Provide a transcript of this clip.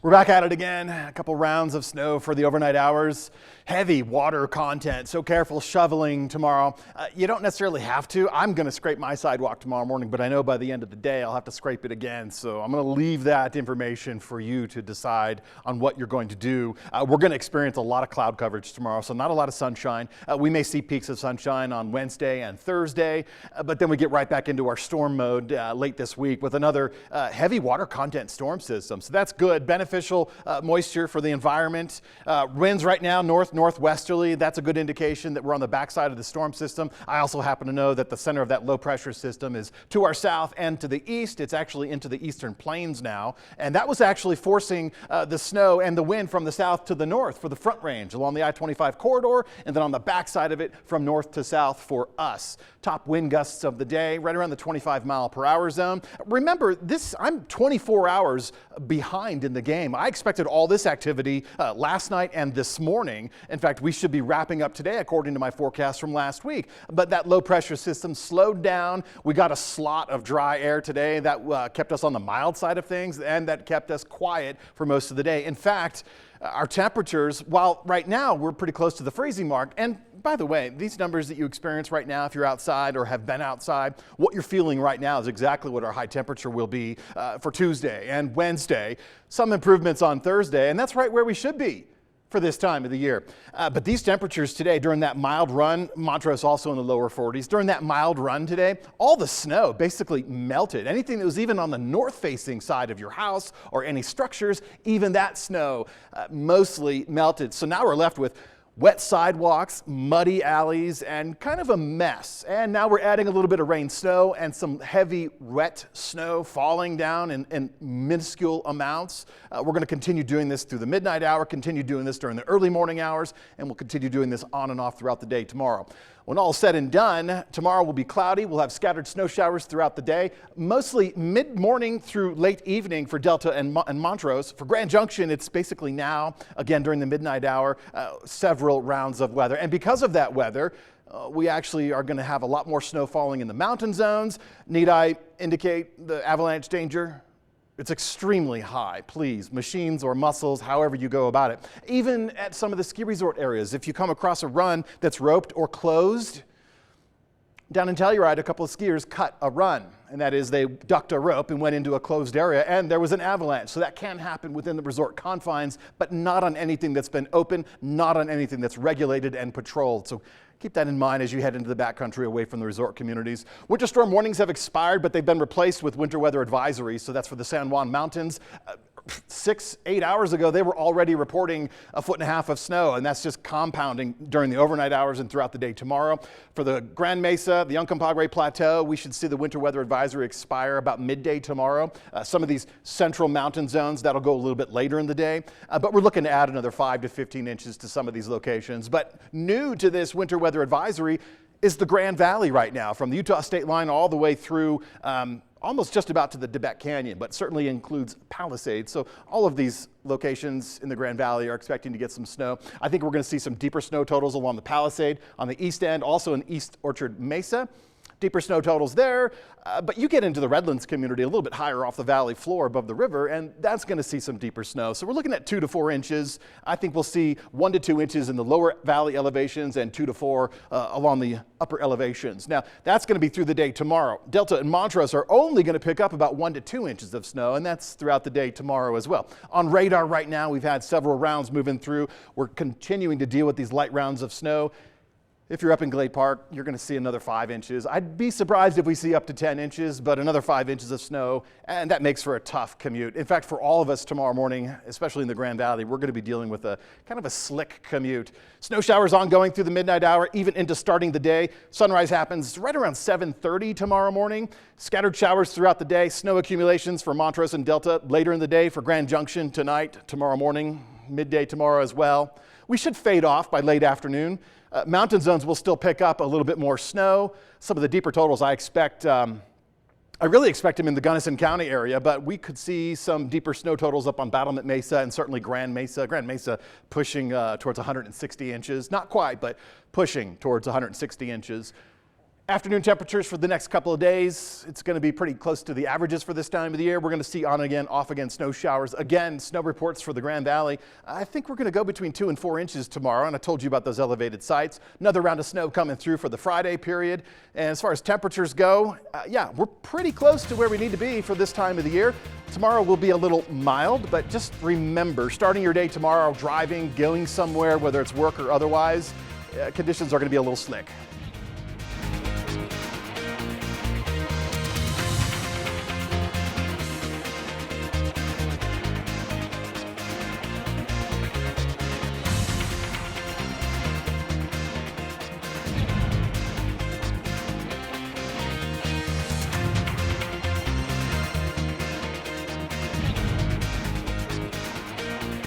We're back at it again. A couple rounds of snow for the overnight hours. Heavy water content, so careful shoveling tomorrow. You don't necessarily have to. I'm going to scrape my sidewalk tomorrow morning, but I know by the end of the day I'll have to scrape it again. So I'm going to leave that information for you to decide on what you're going to do. We're going to experience a lot of cloud coverage tomorrow, so not a lot of sunshine. We may see peaks of sunshine on Wednesday and Thursday, but then we get right back into our storm mode late this week with another heavy water content storm system. So that's good. Beneficial moisture for the environment. Winds right now northwesterly. That's a good indication that we're on the backside of the storm system. I also happen to know that the center of that low pressure system is to our south and to the east. It's actually into the eastern plains now, and that was actually forcing the snow and the wind from the south to the north for the front range along the I-25 corridor, and then on the backside of it from north to south for us. Top wind gusts of the day right around the 25-mile-per-hour zone. Remember, I'm 24 hours behind in the game. I expected all this activity last night and this morning. In fact, we should be wrapping up today according to my forecast from last week. But that low pressure system slowed down. We got a slot of dry air today that kept us on the mild side of things, and that kept us quiet for most of the day. In fact, our temperatures, while right now we're pretty close to the freezing mark, and by the way, these numbers that you experience right now, if you're outside or have been outside, what you're feeling right now is exactly what our high temperature will be for Tuesday and Wednesday. Some improvements on Thursday, and that's right where we should be for this time of the year. But these temperatures today during that mild run, Montrose also in the lower 40s, during that mild run today, all the snow basically melted. Anything that was even on the north-facing side of your house or any structures, even that snow mostly melted. So now we're left with wet sidewalks, muddy alleys, and kind of a mess. And now we're adding a little bit of rain, snow, and some heavy wet snow falling down in minuscule amounts. We're going to continue doing this through the midnight hour, continue doing this during the early morning hours, and we'll continue doing this on and off throughout the day tomorrow. When all is said and done, tomorrow will be cloudy. We'll have scattered snow showers throughout the day, mostly mid-morning through late evening for Delta and Montrose. For Grand Junction, it's basically now, again during the midnight hour, several rounds of weather. And because of that weather, we actually are going to have a lot more snow falling in the mountain zones. Need I indicate the avalanche danger? It's extremely high. Please, machines or muscles, however you go about it. Even at some of the ski resort areas, if you come across a run that's roped or closed, down in Telluride, a couple of skiers cut a run, and that is they ducked a rope and went into a closed area, and there was an avalanche. So that can happen within the resort confines, but not on anything that's been open, not on anything that's regulated and patrolled. So keep that in mind as you head into the backcountry away from the resort communities. Winter storm warnings have expired, but they've been replaced with winter weather advisories. So that's for the San Juan Mountains. 6-8 hours ago, they were already reporting 1.5 feet of snow, and that's just compounding during the overnight hours and throughout the day tomorrow. For the Grand Mesa, the Uncompahgre Plateau, we should see the winter weather advisory expire about midday tomorrow. Some of these central mountain zones, that'll go a little bit later in the day, but we're looking to add another 5 to 15 inches to some of these locations. But new to this winter weather advisory is the Grand Valley right now, from the Utah state line all the way through almost just about to the Tibet Canyon, but certainly includes Palisades. So all of these locations in the Grand Valley are expecting to get some snow. I think we're going to see some deeper snow totals along the Palisade, on the east end, also in East Orchard Mesa. Deeper snow totals there, but you get into the Redlands community a little bit higher off the valley floor above the river, and that's going to see some deeper snow. So we're looking at 2 to 4 inches. I think we'll see 1 to 2 inches in the lower valley elevations and 2 to 4 along the upper elevations. Now, that's going to be through the day tomorrow. Delta and Montrose are only going to pick up about 1 to 2 inches of snow, and that's throughout the day tomorrow as well. On radar right now, we've had several rounds moving through. We're continuing to deal with these light rounds of snow. If you're up in Glade Park, you're going to see another 5 inches. I'd be surprised if we see up to 10 inches, but another 5 inches of snow, and that makes for a tough commute. In fact, for all of us tomorrow morning, especially in the Grand Valley, we're going to be dealing with a kind of a slick commute. Snow showers ongoing through the midnight hour, even into starting the day. Sunrise happens right around 7:30 tomorrow morning. Scattered showers throughout the day. Snow accumulations for Montrose and Delta later in the day, for Grand Junction tonight, tomorrow morning, midday tomorrow as well. We should fade off by late afternoon. Mountain zones will still pick up a little bit more snow. Some of the deeper totals I expect, I really expect them in the Gunnison County area, but we could see some deeper snow totals up on Battlement Mesa and certainly Grand Mesa. Grand Mesa pushing towards 160 inches. Not quite, but pushing towards 160 inches. Afternoon temperatures for the next couple of days, it's going to be pretty close to the averages for this time of the year. We're going to see on again, off again snow showers. Again, snow reports for the Grand Valley. I think we're going to go between 2 and 4 inches tomorrow, and I told you about those elevated sites. Another round of snow coming through for the Friday period. And as far as temperatures go, yeah, we're pretty close to where we need to be for this time of the year. Tomorrow will be a little mild, but just remember, starting your day tomorrow, driving, going somewhere, whether it's work or otherwise, conditions are going to be a little slick.